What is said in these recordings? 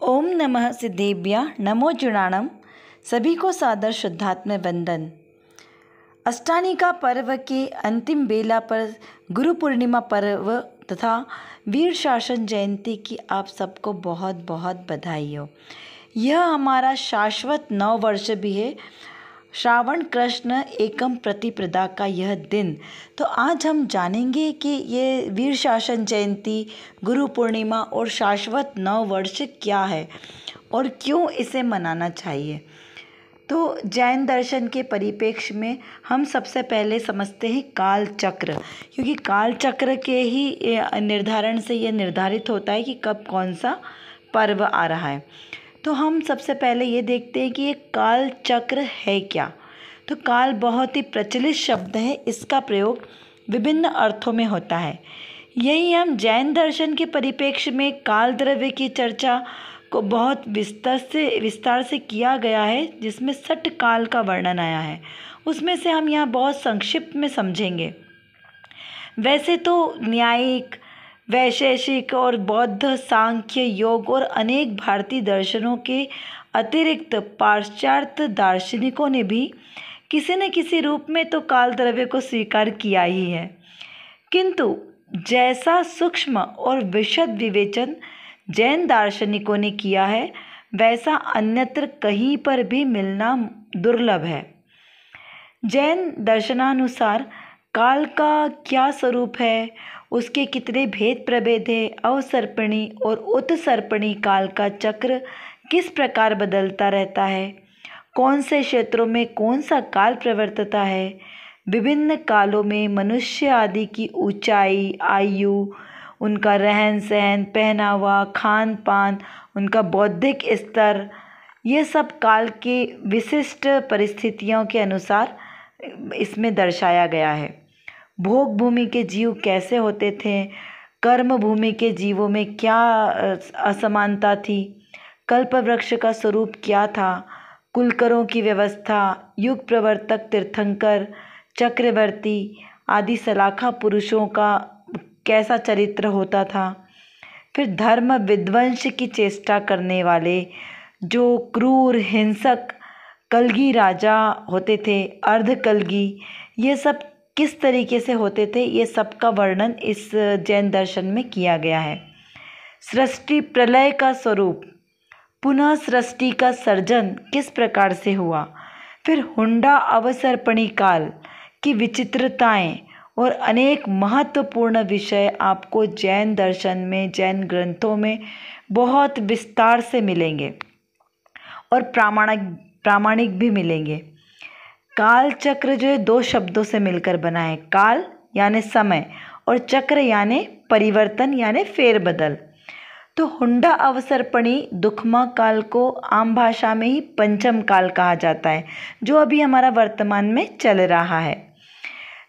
ओम नमः सिद्धेभ्यः नमो जुणाणम। सभी को सादर शुद्धात्म वंदन। अष्टानिका पर्व के अंतिम बेला पर गुरु पूर्णिमा पर्व तथा वीर शासन जयंती की आप सबको बहुत बहुत बधाई हो। यह हमारा शाश्वत नव वर्ष भी है, श्रावण कृष्ण एकम प्रतिपदा का यह दिन। तो आज हम जानेंगे कि ये वीर शासन जयंती, गुरु पूर्णिमा और शाश्वत नव वर्ष क्या है और क्यों इसे मनाना चाहिए। तो जैन दर्शन के परिप्रेक्ष्य में हम सबसे पहले समझते हैं काल चक्र, क्योंकि काल चक्र के ही निर्धारण से यह निर्धारित होता है कि कब कौन सा पर्व आ रहा है। तो हम सबसे पहले ये देखते हैं कि ये काल चक्र है क्या। तो काल बहुत ही प्रचलित शब्द है, इसका प्रयोग विभिन्न अर्थों में होता है। यही हम जैन दर्शन के परिप्रेक्ष्य में काल द्रव्य की चर्चा को बहुत विस्तार से किया गया है, जिसमें 6 काल का वर्णन आया है। उसमें से हम यहाँ बहुत संक्षिप्त में समझेंगे। वैसे तो न्यायिक, वैशेषिक और बौद्ध, सांख्य, योग और अनेक भारतीय दर्शनों के अतिरिक्त पाश्चात्य दार्शनिकों ने भी किसी न किसी रूप में तो काल द्रव्य को स्वीकार किया ही है, किंतु जैसा सूक्ष्म और विशद विवेचन जैन दार्शनिकों ने किया है, वैसा अन्यत्र कहीं पर भी मिलना दुर्लभ है। जैन दर्शनानुसार काल का क्या स्वरूप है, उसके कितने भेद प्रभेद है, अवसर्पणी और उत्सर्पणी काल का चक्र किस प्रकार बदलता रहता है, कौन से क्षेत्रों में कौन सा काल प्रवर्तता है, विभिन्न कालों में मनुष्य आदि की ऊंचाई, आयु, उनका रहन सहन, पहनावा, खान पान, उनका बौद्धिक स्तर, ये सब काल की विशिष्ट परिस्थितियों के अनुसार इसमें दर्शाया गया है। भोग भूमि के जीव कैसे होते थे, कर्म भूमि के जीवों में क्या असमानता थी, कल्प वृक्ष का स्वरूप क्या था, कुलकरों की व्यवस्था, युग प्रवर्तक, तीर्थंकर, चक्रवर्ती आदि सलाखा पुरुषों का कैसा चरित्र होता था। फिर धर्म विध्वंस की चेष्टा करने वाले जो क्रूर हिंसक कलगी राजा होते थे, अर्धकलगी, ये सब किस तरीके से होते थे, ये सब का वर्णन इस जैन दर्शन में किया गया है। सृष्टि प्रलय का स्वरूप, पुनः सृष्टि का सर्जन किस प्रकार से हुआ, फिर हुंडा अवसर्पणी काल की विचित्रताएं और अनेक महत्वपूर्ण विषय आपको जैन दर्शन में, जैन ग्रंथों में बहुत विस्तार से मिलेंगे और प्रामाणिक भी मिलेंगे। काल चक्र जो है 2 शब्दों से मिलकर बना है, काल यानी समय और चक्र यानी परिवर्तन यानी फेरबदल। तो हुंडा अवसर्पणी दुखमा काल को आम भाषा में ही पंचम काल कहा जाता है, जो अभी हमारा वर्तमान में चल रहा है।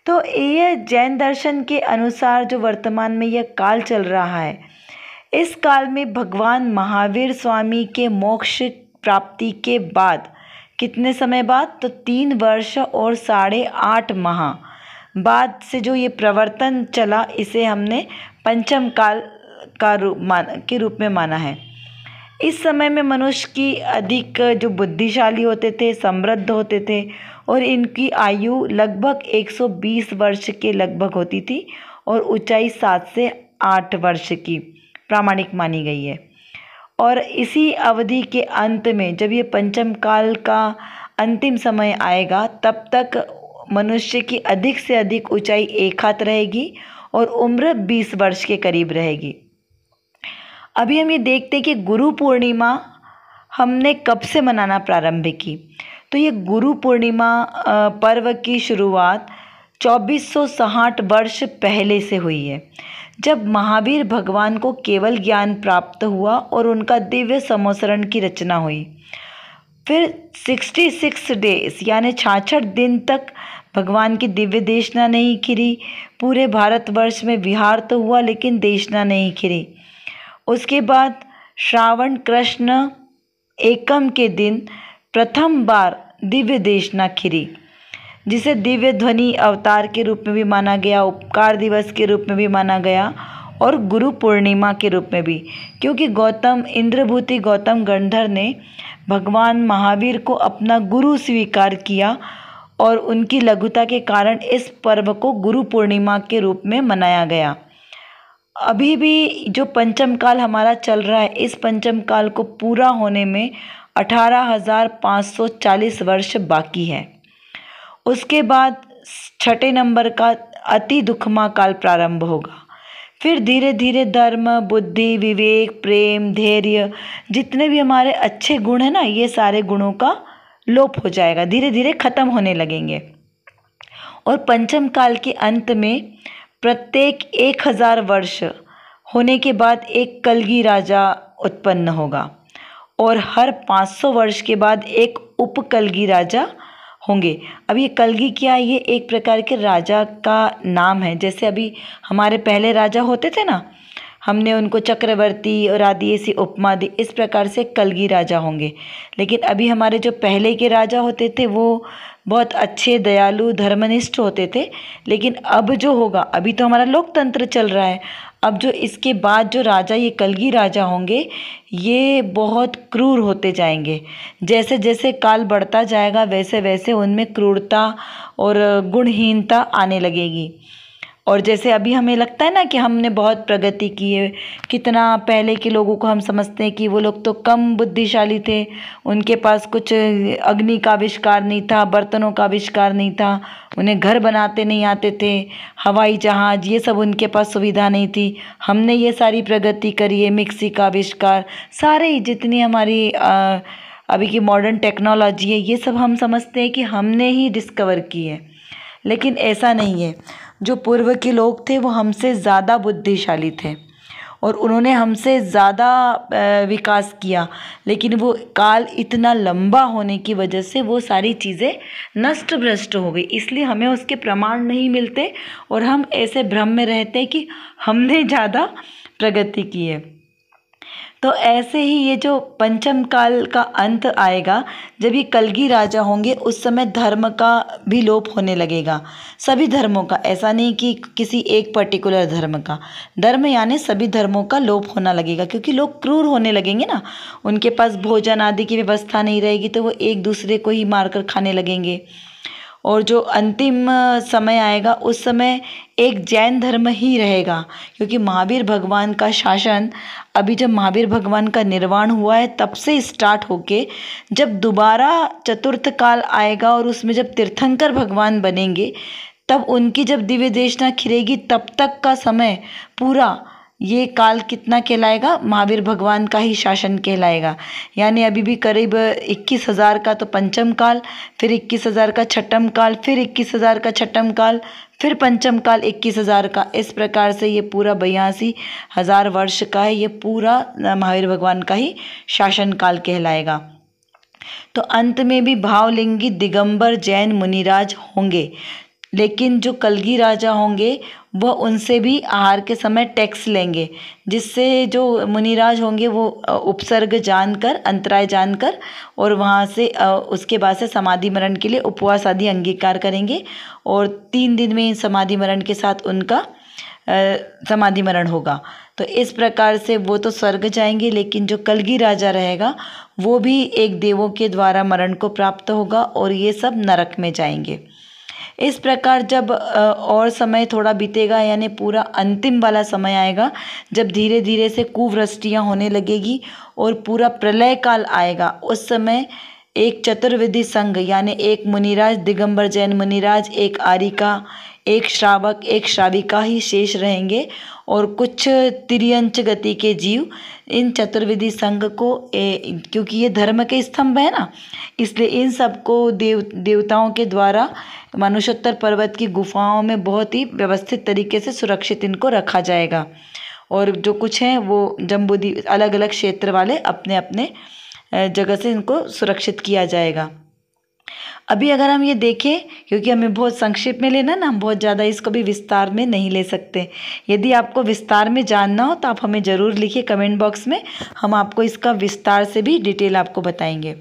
तो ये जैन दर्शन के अनुसार जो वर्तमान में यह काल चल रहा है, इस काल में भगवान महावीर स्वामी के मोक्ष प्राप्ति के बाद कितने समय बाद, तो 3 वर्ष और 8.5 माह बाद से जो ये प्रवर्तन चला, इसे हमने पंचम काल का रूप में माना है। इस समय में मनुष्य की अधिक जो बुद्धिशाली होते थे, समृद्ध होते थे और इनकी आयु लगभग 120 वर्ष के लगभग होती थी और ऊंचाई 7 से 8 वर्ष की प्रामाणिक मानी गई है। और इसी अवधि के अंत में जब ये पंचम काल का अंतिम समय आएगा, तब तक मनुष्य की अधिक से अधिक ऊंचाई 1 हाथ रहेगी और उम्र 20 वर्ष के करीब रहेगी। अभी हम ये देखते हैं कि गुरु पूर्णिमा हमने कब से मनाना प्रारंभ की। तो ये गुरु पूर्णिमा पर्व की शुरुआत 2460 वर्ष पहले से हुई है, जब महावीर भगवान को केवल ज्ञान प्राप्त हुआ और उनका दिव्य समोसरण की रचना हुई। फिर 66 डेज यानी 66 दिन तक भगवान की दिव्य देशना नहीं खिरी। पूरे भारतवर्ष में विहार तो हुआ, लेकिन देशना नहीं खिरी। उसके बाद श्रावण कृष्ण एकम के दिन प्रथम बार दिव्य देशना खिरी, जिसे दिव्य ध्वनि अवतार के रूप में भी माना गया, उपकार दिवस के रूप में भी माना गया और गुरु पूर्णिमा के रूप में भी, क्योंकि गौतम इंद्रभूति गौतम गंधर ने भगवान महावीर को अपना गुरु स्वीकार किया और उनकी लघुता के कारण इस पर्व को गुरु पूर्णिमा के रूप में मनाया गया। अभी भी जो पंचम काल हमारा चल रहा है, इस पंचम काल को पूरा होने में 18,540 वर्ष बाकी है। उसके बाद छठे नंबर का अति दुखमा काल प्रारंभ होगा। फिर धीरे धीरे धर्म, बुद्धि, विवेक, प्रेम, धैर्य, जितने भी हमारे अच्छे गुण हैं ना, ये सारे गुणों का लोप हो जाएगा, धीरे धीरे खत्म होने लगेंगे। और पंचम काल के अंत में प्रत्येक 1000 वर्ष होने के बाद एक कलगी राजा उत्पन्न होगा और हर 500 वर्ष के बाद एक उपकलगी राजा होंगे। अब ये कलगी क्या है? ये एक प्रकार के राजा का नाम है। जैसे अभी हमारे पहले राजा होते थे ना, हमने उनको चक्रवर्ती और आदि ऐसी उपमा दी, इस प्रकार से कलगी राजा होंगे। लेकिन अभी हमारे जो पहले के राजा होते थे वो बहुत अच्छे, दयालु, धर्मनिष्ठ होते थे। लेकिन अब जो होगा, अभी तो हमारा लोकतंत्र चल रहा है, अब जो इसके बाद जो राजा, ये कलगी राजा होंगे, ये बहुत क्रूर होते जाएंगे। जैसे जैसे काल बढ़ता जाएगा वैसे वैसे उनमें क्रूरता और गुणहीनता आने लगेगी। और जैसे अभी हमें लगता है ना कि हमने बहुत प्रगति की है, कितना पहले के लोगों को हम समझते हैं कि वो लोग तो कम बुद्धिशाली थे, उनके पास कुछ अग्नि का आविष्कार नहीं था, बर्तनों का आविष्कार नहीं था, उन्हें घर बनाते नहीं आते थे, हवाई जहाज़ ये सब उनके पास सुविधा नहीं थी। हमने ये सारी प्रगति करी है, मिक्सी का आविष्कार, सारे जितनी हमारी अभी की मॉडर्न टेक्नोलॉजी है, ये सब हम समझते हैं कि हमने ही डिस्कवर की है। लेकिन ऐसा नहीं है। जो पूर्व के लोग थे वो हमसे ज़्यादा बुद्धिशाली थे और उन्होंने हमसे ज़्यादा विकास किया, लेकिन वो काल इतना लंबा होने की वजह से वो सारी चीज़ें नष्ट भ्रष्ट हो गई, इसलिए हमें उसके प्रमाण नहीं मिलते और हम ऐसे भ्रम में रहते हैं कि हमने ज़्यादा प्रगति की है। तो ऐसे ही ये जो पंचम काल का अंत आएगा, जब ये कलगी राजा होंगे, उस समय धर्म का भी लोप होने लगेगा, सभी धर्मों का। ऐसा नहीं कि किसी एक पर्टिकुलर धर्म का, धर्म यानी सभी धर्मों का लोप होना लगेगा, क्योंकि लोग क्रूर होने लगेंगे ना, उनके पास भोजन आदि की व्यवस्था नहीं रहेगी तो वो एक दूसरे को ही मारकर खाने लगेंगे। और जो अंतिम समय आएगा उस समय एक जैन धर्म ही रहेगा, क्योंकि महावीर भगवान का शासन, अभी जब महावीर भगवान का निर्वाण हुआ है तब से स्टार्ट होके जब दोबारा चतुर्थ काल आएगा और उसमें जब तीर्थंकर भगवान बनेंगे, तब उनकी जब दिव्य देशना खिलेगी, तब तक का समय पूरा ये काल कितना कहलाएगा? महावीर भगवान का ही शासन कहलाएगा। यानी अभी भी करीब 21,000 का तो पंचम काल, फिर 21,000 का छठम काल, फिर 21,000 का छठम काल, फिर पंचम काल 21,000 का, इस प्रकार से ये पूरा 82,000 वर्ष का है, ये पूरा महावीर भगवान का ही शासन काल कहलाएगा। तो अंत में भी भावलिंगी दिगंबर जैन मुनिराज होंगे, लेकिन जो कलगी राजा होंगे वह उनसे भी आहार के समय टैक्स लेंगे, जिससे जो मुनिराज होंगे वो उपसर्ग जानकर, अंतराय जानकर, और वहाँ से उसके बाद से समाधि मरण के लिए उपवास आदि अंगीकार करेंगे और 3 दिन में समाधि मरण के साथ उनका समाधि मरण होगा। तो इस प्रकार से वो तो स्वर्ग जाएंगे, लेकिन जो कलगी राजा रहेगा वो भी एक देवों के द्वारा मरण को प्राप्त होगा और ये सब नरक में जाएंगे। इस प्रकार जब और समय थोड़ा बीतेगा, यानी पूरा अंतिम वाला समय आएगा, जब धीरे धीरे से कुवृष्टियाँ होने लगेगी और पूरा प्रलय काल आएगा, उस समय एक चतुर्विधि संघ, यानी एक मुनिराज, दिगंबर जैन मुनिराज, एक आरिका, एक श्रावक, एक श्राविका ही शेष रहेंगे और कुछ तिर्यंच गति के जीव इन चतुर्विधि संघ को क्योंकि ये धर्म के स्तंभ है ना, इसलिए इन सबको देवताओं के द्वारा मनुष्योत्तर पर्वत की गुफाओं में बहुत ही व्यवस्थित तरीके से सुरक्षित इनको रखा जाएगा। और जो कुछ हैं वो जम्बूद्वीप, अलग अलग क्षेत्र वाले अपने अपने जगह से इनको सुरक्षित किया जाएगा। अभी अगर हम ये देखें, क्योंकि हमें बहुत संक्षेप में लेना ना, हम बहुत ज़्यादा इसको भी विस्तार में नहीं ले सकते। यदि आपको विस्तार में जानना हो तो आप हमें ज़रूर लिखिए कमेंट बॉक्स में, हम आपको इसका विस्तार से भी डिटेल आपको बताएंगे।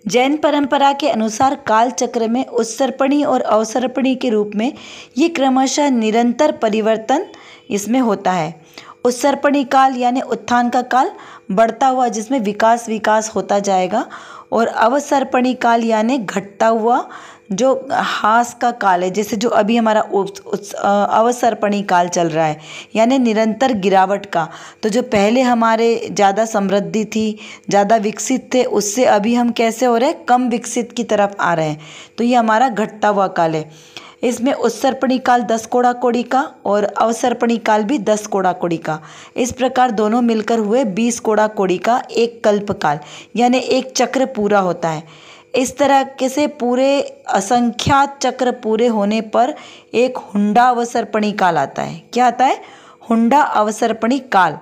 जैन परंपरा के अनुसार काल चक्र में उत्सर्पणी और अवसर्पणी के रूप में ये क्रमशः निरंतर परिवर्तन इसमें होता है। उत्सर्पणी काल यानी उत्थान का काल, बढ़ता हुआ जिसमें विकास होता जाएगा। और अवसर्पणी काल यानी घटता हुआ जो ह्रास का काल है, जैसे जो अभी हमारा अवसर्पणी काल चल रहा है यानी निरंतर गिरावट का। तो जो पहले हमारे ज़्यादा समृद्धि थी, ज़्यादा विकसित थे, उससे अभी हम कैसे हो रहे हैं, कम विकसित की तरफ आ रहे हैं। तो ये हमारा घटता हुआ काल है। इसमें उत्सर्पणी काल 10 कोड़ा कोड़ी का और अवसर्पणी काल भी 10 कोड़ा कोड़ी का। इस प्रकार दोनों मिलकर हुए 20 कोड़ा कोड़ी का एक कल्प काल यानी एक चक्र पूरा होता है। इस तरह के से पूरे असंख्यात चक्र पूरे होने पर एक हुंडा अवसर्पणी काल आता है। क्या आता है? हुंडा अवसर्पणी काल।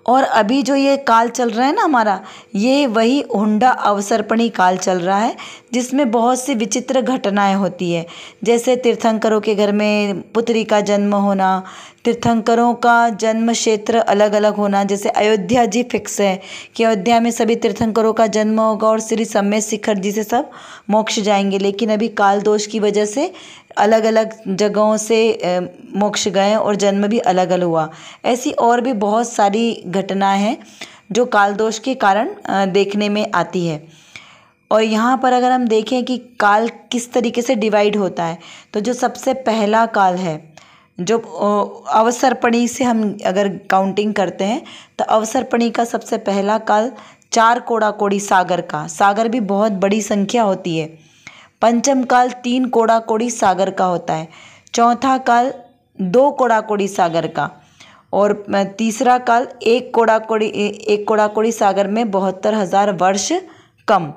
और अभी जो ये काल चल रहा है ना हमारा, ये वही हुंडा अवसर्पणी काल चल रहा है, जिसमें बहुत सी विचित्र घटनाएं होती है। जैसे तीर्थंकरों के घर में पुत्री का जन्म होना, तीर्थंकरों का जन्म क्षेत्र अलग अलग होना। जैसे अयोध्या जी फिक्स है कि अयोध्या में सभी तीर्थंकरों का जन्म होगा और श्री सम्मेत शिखर जी से सब मोक्ष जाएंगे। लेकिन अभी काल दोष की वजह से अलग अलग जगहों से मोक्ष गए और जन्म भी अलग अलग हुआ। ऐसी और भी बहुत सारी घटनाएं हैं जो काल दोष के कारण देखने में आती है। और यहाँ पर अगर हम देखें कि काल किस तरीके से डिवाइड होता है, तो जो सबसे पहला काल है, जो अवसर्पणी से हम अगर काउंटिंग करते हैं, तो अवसर्पणी का सबसे पहला काल 4 कोड़ा कोड़ी सागर का, सागर भी बहुत बड़ी संख्या होती है। पंचम काल 3 कोड़ा कोड़ी सागर का होता है। चौथा काल 2 कोड़ा कोड़ी सागर का। और तीसरा काल 1 कोड़ा कोड़ी सागर में 72,000 वर्ष कम।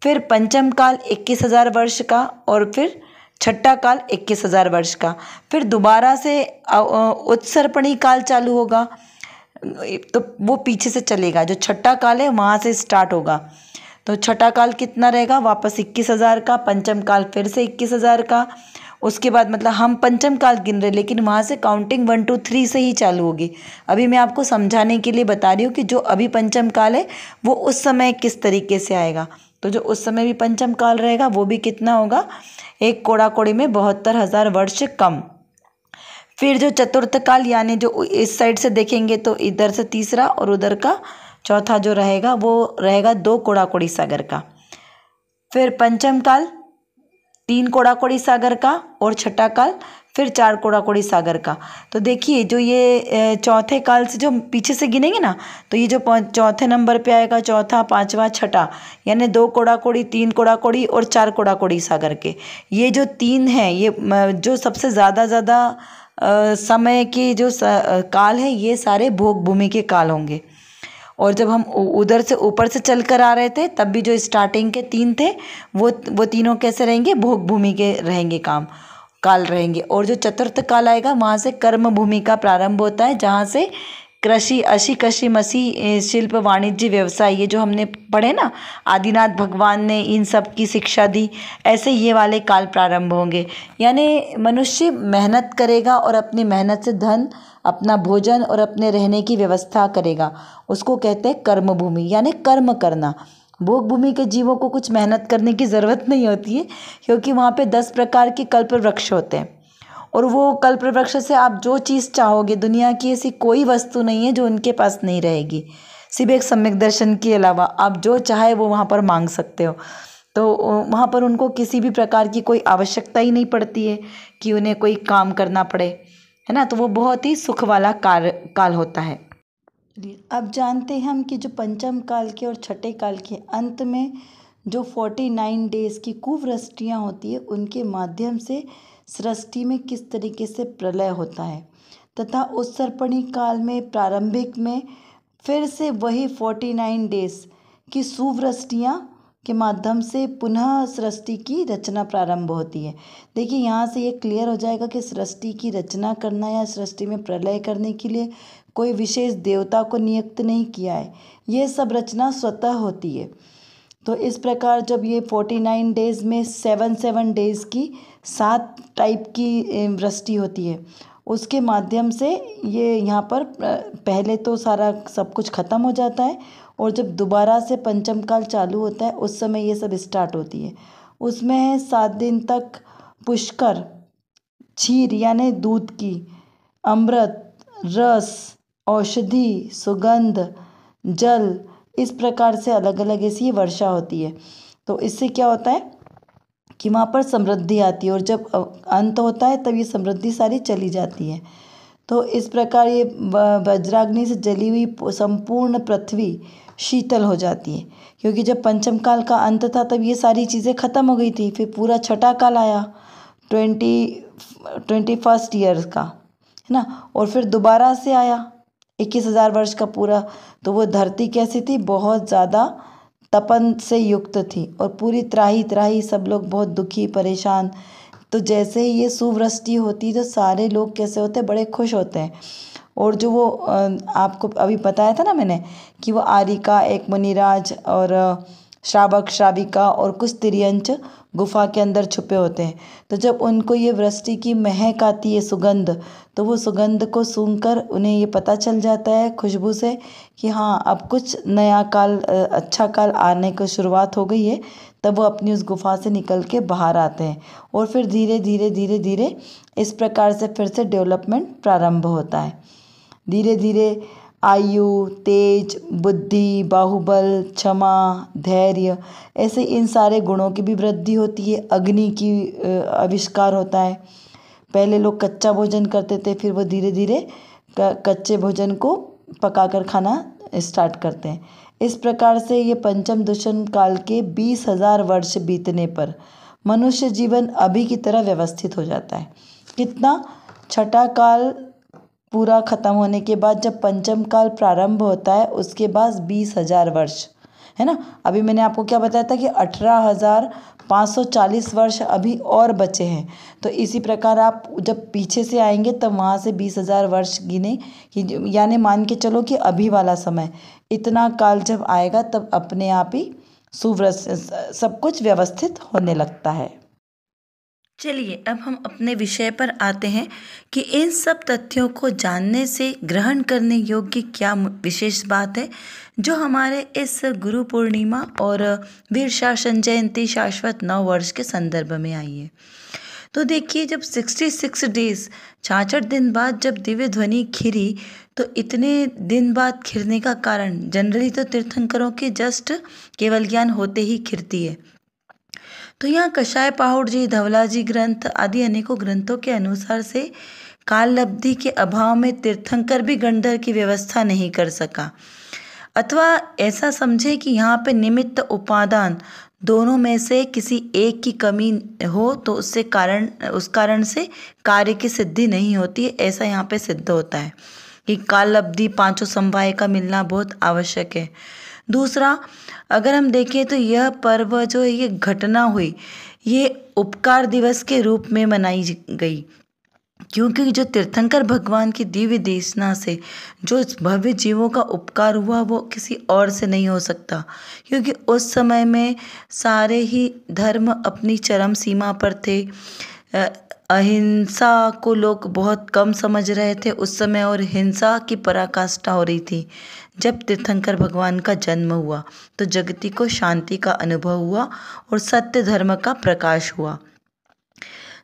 फिर पंचम काल 21,000 वर्ष का। और फिर छठा काल 21,000 वर्ष का। फिर दोबारा से उत्सर्पणी काल चालू होगा, तो वो पीछे से चलेगा। जो छठा काल है वहाँ से स्टार्ट होगा। तो छठा काल कितना रहेगा? वापस 21,000 का। पंचम काल फिर से 21,000 का। उसके बाद मतलब हम पंचम काल गिन रहे, लेकिन वहाँ से काउंटिंग 1 2 3 से ही चालू होगी। अभी मैं आपको समझाने के लिए बता रही हूँ कि जो अभी पंचम काल है वो उस समय किस तरीके से आएगा। तो जो उस समय भी पंचम काल रहेगा वो भी कितना होगा? 1 कोड़ा कोड़ी में 72,000 वर्ष कम। फिर जो चतुर्थ काल यानी जो इस साइड से देखेंगे तो इधर से तीसरा और उधर का चौथा जो रहेगा वो रहेगा 2 कोड़ा कोड़ी सागर का। फिर पंचम काल 3 कोड़ा कोड़ी सागर का। और छठा काल फिर 4 कोड़ा कोड़ी सागर का। तो देखिए जो ये चौथे काल से जो पीछे से गिनेंगे ना, तो ये जो चौथे नंबर पे आएगा, चौथा, पांचवा, छठा, यानी 2 कोड़ा कोड़ी, 3 कोड़ा कोड़ी और 4 कोड़ा कोड़ी सागर के। ये जो 3 हैं, ये जो सबसे ज़्यादा समय के जो काल है, ये सारे भोग भूमि के काल होंगे। और जब हम उधर से ऊपर से चल कर आ रहे थे, तब भी जो स्टार्टिंग के 3 थे वो तीनों कैसे रहेंगे? भोग भूमि के रहेंगे, काल रहेंगे। और जो चतुर्थ काल आएगा वहाँ से कर्म भूमि का प्रारंभ होता है, जहाँ से कृषि, अशी, कशी, मसी, शिल्प, वाणिज्य, व्यवसाय, ये जो हमने पढ़े ना, आदिनाथ भगवान ने इन सब की शिक्षा दी। ऐसे ये वाले काल प्रारंभ होंगे। यानी मनुष्य मेहनत करेगा और अपनी मेहनत से धन, अपना भोजन और अपने रहने की व्यवस्था करेगा, उसको कहते हैं कर्म भूमि, यानी कर्म करना। भोग भूमि के जीवों को कुछ मेहनत करने की ज़रूरत नहीं होती है, क्योंकि वहाँ पे 10 प्रकार के कल्प वृक्ष होते हैं। और वो कल्प वृक्ष से आप जो चीज़ चाहोगे, दुनिया की ऐसी कोई वस्तु नहीं है जो उनके पास नहीं रहेगी, सिर्फ एक सम्यक दर्शन के अलावा। आप जो चाहे वो वहाँ पर मांग सकते हो। तो वहाँ पर उनको किसी भी प्रकार की कोई आवश्यकता ही नहीं पड़ती है कि उन्हें कोई काम करना पड़े, है ना। तो वो बहुत ही सुख वाला काल होता है। अब जानते हैं हम कि जो पंचम काल के और छठे काल के अंत में जो 49 डेज़ की कुवृष्टियाँ होती है, उनके माध्यम से सृष्टि में किस तरीके से प्रलय होता है, तथा उत्सर्पणी काल में प्रारंभिक में फिर से वही 49 डेज़ की सुवृष्टियाँ के माध्यम से पुनः सृष्टि की रचना प्रारंभ होती है। देखिए यहाँ से ये क्लियर हो जाएगा कि सृष्टि की रचना करना या सृष्टि में प्रलय करने के लिए कोई विशेष देवता को नियुक्त नहीं किया है, ये सब रचना स्वतः होती है। तो इस प्रकार जब ये 49 डेज़ में 7 डेज़ की 7 टाइप की वृष्टि होती है, उसके माध्यम से ये यहाँ पर पहले तो सारा सब कुछ ख़त्म हो जाता है, और जब दोबारा से पंचम काल चालू होता है उस समय ये सब स्टार्ट होती है। उसमें है 7 दिन तक पुष्कर, क्षीर यानी दूध की अमृत, रस, औषधि, सुगंध, जल, इस प्रकार से अलग अलग ऐसी वर्षा होती है। तो इससे क्या होता है कि वहाँ पर समृद्धि आती है, और जब अंत होता है तब ये समृद्धि सारी चली जाती है। तो इस प्रकार ये वज्राग्नि से जली हुई संपूर्ण पृथ्वी शीतल हो जाती है, क्योंकि जब पंचम काल का अंत था तब ये सारी चीज़ें ख़त्म हो गई थी। फिर पूरा छठा काल आया 21st ईयर्स का, है ना, और फिर दोबारा से आया 21,000 वर्ष का पूरा। तो वो धरती कैसी थी, बहुत ज़्यादा तपन से युक्त थी और पूरी त्राही त्राही, सब लोग बहुत दुखी परेशान। तो जैसे ही ये सुवृष्टि होती तो सारे लोग कैसे होते हैं, बड़े खुश होते हैं। और जो वो आपको अभी बताया था ना मैंने कि वो आरिका, एक मुनिराज और श्रावक श्राविका और कुछ तिर्यंच गुफा के अंदर छुपे होते हैं। तो जब उनको ये वृष्टि की महक आती है, सुगंध, तो वो सुगंध को सूंघकर उन्हें ये पता चल जाता है खुशबू से कि हाँ अब कुछ नया काल, अच्छा काल आने की शुरुआत हो गई है। तब वो अपनी उस गुफा से निकल के बाहर आते हैं और फिर धीरे धीरे धीरे धीरे इस प्रकार से फिर से डेवलपमेंट प्रारंभ होता है। धीरे धीरे आयु, तेज, बुद्धि, बाहुबल, क्षमा, धैर्य, ऐसे इन सारे गुणों की भी वृद्धि होती है। अग्नि की आविष्कार होता है। पहले लोग कच्चा भोजन करते थे, फिर वो धीरे धीरे कच्चे भोजन को पकाकर खाना स्टार्ट करते हैं। इस प्रकार से ये पंचम दूषण काल के 20,000 वर्ष बीतने पर मनुष्य जीवन अभी की तरह व्यवस्थित हो जाता है। कितना, छठा काल पूरा खत्म होने के बाद जब पंचम काल प्रारंभ होता है उसके बाद 20,000 वर्ष, है ना। अभी मैंने आपको क्या बताया था कि 18,540 वर्ष अभी और बचे हैं। तो इसी प्रकार आप जब पीछे से आएंगे तब वहाँ से 20,000 वर्ष गिने, यानी मान के चलो कि अभी वाला समय, इतना काल जब आएगा तब अपने आप ही सब कुछ व्यवस्थित होने लगता है। चलिए अब हम अपने विषय पर आते हैं कि इन सब तथ्यों को जानने से ग्रहण करने योग्य क्या विशेष बात है जो हमारे इस गुरु पूर्णिमा और वीर शासन जयंती शाश्वत 9 वर्ष के संदर्भ में आई है। तो देखिए, जब 66 डेज 66 दिन बाद जब दिव्य ध्वनि खिरी, तो इतने दिन बाद खिरने का कारण जनरली तो तीर्थंकरों के जस्ट केवल ज्ञान होते ही खिरती है। तो यहाँ कषाय पाहुड़ जी, धवला जी ग्रंथ आदि अनेकों ग्रंथों के अनुसार से काल लब्धि के अभाव में तीर्थंकर भी गंडर की व्यवस्था नहीं कर सका, अथवा ऐसा समझे कि यहाँ पे निमित्त उपादान दोनों में से किसी एक की कमी हो तो उस कारण से कार्य की सिद्धि नहीं होती है। ऐसा यहाँ पे सिद्ध होता है कि काल लब्धि पांचों समवाय का मिलना बहुत आवश्यक है। दूसरा, अगर हम देखें तो यह पर्व जो ये घटना हुई, ये उपकार दिवस के रूप में मनाई गई, क्योंकि जो तीर्थंकर भगवान की दिव्य देशना से जो भव्य जीवों का उपकार हुआ वो किसी और से नहीं हो सकता, क्योंकि उस समय में सारे ही धर्म अपनी चरम सीमा पर थे। अहिंसा को लोग बहुत कम समझ रहे थे उस समय, और हिंसा की पराकाष्ठा हो रही थी। जब तीर्थंकर भगवान का जन्म हुआ तो जगती को शांति का अनुभव हुआ और सत्य धर्म का प्रकाश हुआ।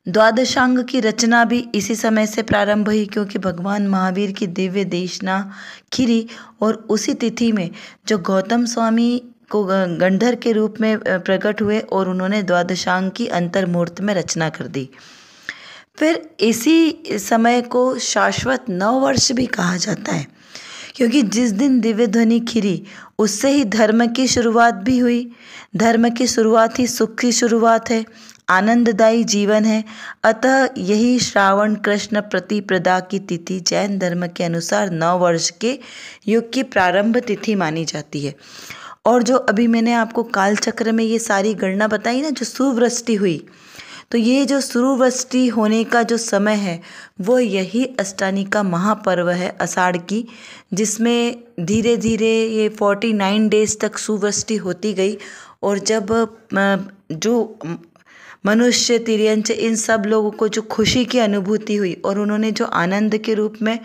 द्वादशांग की रचना भी इसी समय से प्रारंभ हुई, क्योंकि भगवान महावीर की दिव्य देशना खिरी और उसी तिथि में जो गौतम स्वामी को गंधर के रूप में प्रकट हुए और उन्होंने द्वादशांग की अंतर्मूर्त में रचना कर दी। फिर इसी समय को शाश्वत 9 वर्ष भी कहा जाता है, क्योंकि जिस दिन दिव्य ध्वनि खिरी उससे ही धर्म की शुरुआत भी हुई। धर्म की शुरुआत ही सुख की शुरुआत है, आनंददायी जीवन है। अतः यही श्रावण कृष्ण प्रतिप्रदा की तिथि जैन धर्म के अनुसार 9 वर्ष के युग की प्रारंभ तिथि मानी जाती है। और जो अभी मैंने आपको काल चक्र में ये सारी गणना बताई ना, जो सुवृष्टि हुई, तो ये जो सुवृष्टि होने का जो समय है वो यही अष्टानी का महापर्व है आषाढ़ की, जिसमें धीरे धीरे ये 49 डेज तक सुवृष्टि होती गई। और जब जो मनुष्य, तिर्यंच, इन सब लोगों को जो खुशी की अनुभूति हुई और उन्होंने जो आनंद के रूप में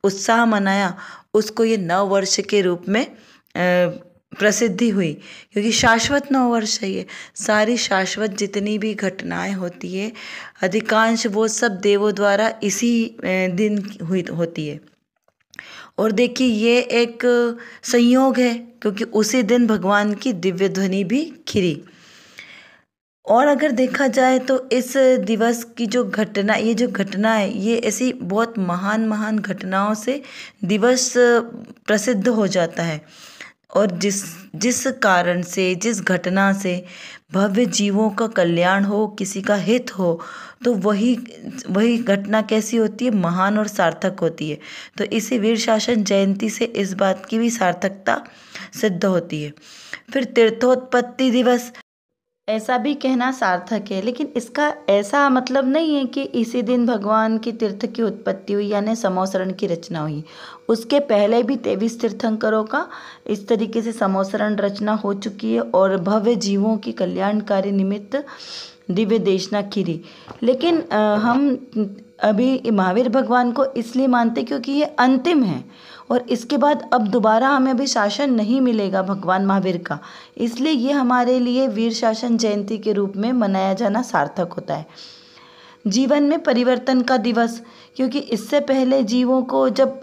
उत्साह मनाया, उसको ये 9 वर्ष के रूप में प्रसिद्धि हुई, क्योंकि शाश्वत नववर्ष है ये। सारी शाश्वत जितनी भी घटनाएं होती है अधिकांश वो सब देवों द्वारा इसी दिन हुई होती है। और देखिए ये एक संयोग है, क्योंकि उसी दिन भगवान की दिव्य ध्वनि भी खिरी। और अगर देखा जाए तो इस दिवस की जो घटना, ये जो घटना है, ये ऐसी बहुत महान महान घटनाओं से दिवस प्रसिद्ध हो जाता है। और जिस जिस कारण से, जिस घटना से भव्य जीवों का कल्याण हो, किसी का हित हो, तो वही वही घटना कैसी होती है, महान और सार्थक होती है। तो इसी वीर शासन जयंती से इस बात की भी सार्थकता सिद्ध होती है। फिर तीर्थोत्पत्ति दिवस, ऐसा भी कहना सार्थक है, लेकिन इसका ऐसा मतलब नहीं है कि इसी दिन भगवान की तीर्थ की उत्पत्ति हुई, यानी समोसरण की रचना हुई। उसके पहले भी 23 तीर्थंकरों का इस तरीके से समोसरण रचना हो चुकी है और भव्य जीवों की कल्याणकारी निमित्त दिव्य देशना खिरी। लेकिन हम अभी महावीर भगवान को इसलिए मानते क्योंकि ये अंतिम है, और इसके बाद अब दोबारा हमें अभी शासन नहीं मिलेगा भगवान महावीर का, इसलिए ये हमारे लिए वीर शासन जयंती के रूप में मनाया जाना सार्थक होता है। जीवन में परिवर्तन का दिवस, क्योंकि इससे पहले जीवों को जब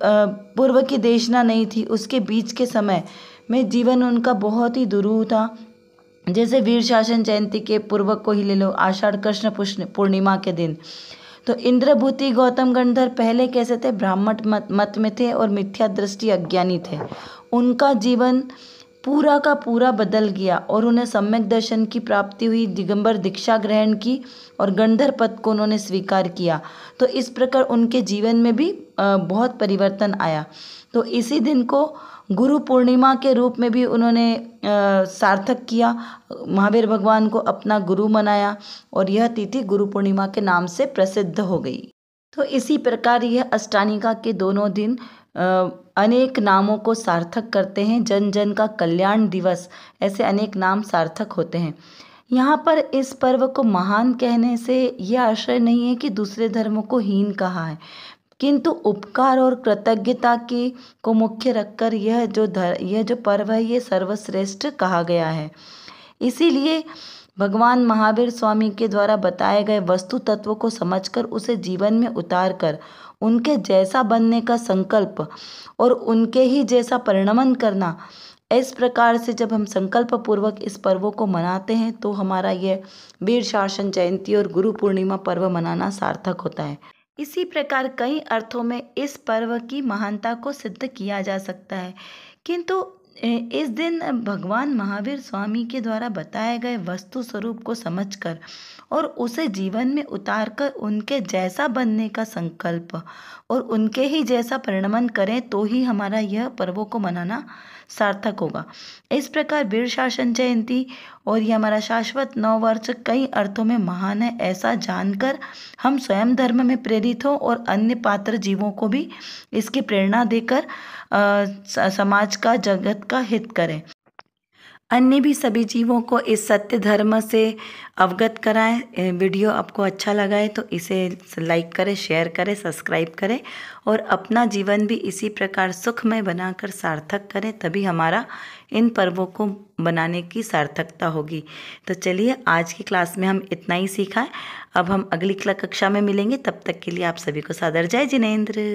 पूर्व की देशना नहीं थी, उसके बीच के समय में जीवन उनका बहुत ही दुरूह था। जैसे वीर शासन जयंती के पूर्व को ही ले लो, आषाढ़ कृष्ण पूर्णिमा के दिन, तो इंद्रभूति गौतम गंधर्व पहले कैसे थे, ब्राह्मण मत में थे और मिथ्या दृष्टि अज्ञानी थे। उनका जीवन पूरा का पूरा बदल गया और उन्हें सम्यक दर्शन की प्राप्ति हुई, दिगंबर दीक्षा ग्रहण की और गंधर्व पद को उन्होंने स्वीकार किया। तो इस प्रकार उनके जीवन में भी बहुत परिवर्तन आया। तो इसी दिन को गुरु पूर्णिमा के रूप में भी उन्होंने सार्थक किया, महावीर भगवान को अपना गुरु मनाया और यह तिथि गुरु पूर्णिमा के नाम से प्रसिद्ध हो गई। तो इसी प्रकार यह अष्टानिका के दोनों दिन अनेक नामों को सार्थक करते हैं। जन जन का कल्याण दिवस, ऐसे अनेक नाम सार्थक होते हैं। यहाँ पर इस पर्व को महान कहने से यह आशय नहीं है कि दूसरे धर्मों को हीन कहा है, किंतु उपकार और कृतज्ञता की को मुख्य रखकर यह जो पर्व है ये सर्वश्रेष्ठ कहा गया है। इसीलिए भगवान महावीर स्वामी के द्वारा बताए गए वस्तु तत्व को समझकर उसे जीवन में उतार कर उनके जैसा बनने का संकल्प और उनके ही जैसा परिणमन करना, इस प्रकार से जब हम संकल्प पूर्वक इस पर्वों को मनाते हैं तो हमारा यह वीर शासन जयंती और गुरु पूर्णिमा पर्व मनाना सार्थक होता है। इसी प्रकार कई अर्थों में इस पर्व की महानता को सिद्ध किया जा सकता है, किंतु इस दिन भगवान महावीर स्वामी के द्वारा बताए गए वस्तु स्वरूप को समझकर और उसे जीवन में उतारकर उनके जैसा बनने का संकल्प और उनके ही जैसा परिणमन करें तो ही हमारा यह पर्वों को मनाना सार्थक होगा। इस प्रकार वीर शासन जयंती और ये हमारा शाश्वत नववर्ष कई अर्थों में महान है, ऐसा जानकर हम स्वयं धर्म में प्रेरित हों और अन्य पात्र जीवों को भी इसकी प्रेरणा देकर समाज का, जगत का हित करें। अन्य भी सभी जीवों को इस सत्य धर्म से अवगत कराएं। वीडियो आपको अच्छा लगा है तो इसे लाइक करें, शेयर करें, सब्सक्राइब करें और अपना जीवन भी इसी प्रकार सुखमय बनाकर सार्थक करें, तभी हमारा इन पर्वों को बनाने की सार्थकता होगी। तो चलिए आज की क्लास में हम इतना ही सीखा है। अब हम अगली कक्षा में मिलेंगे, तब तक के लिए आप सभी को सादर जय जिनेंद्र।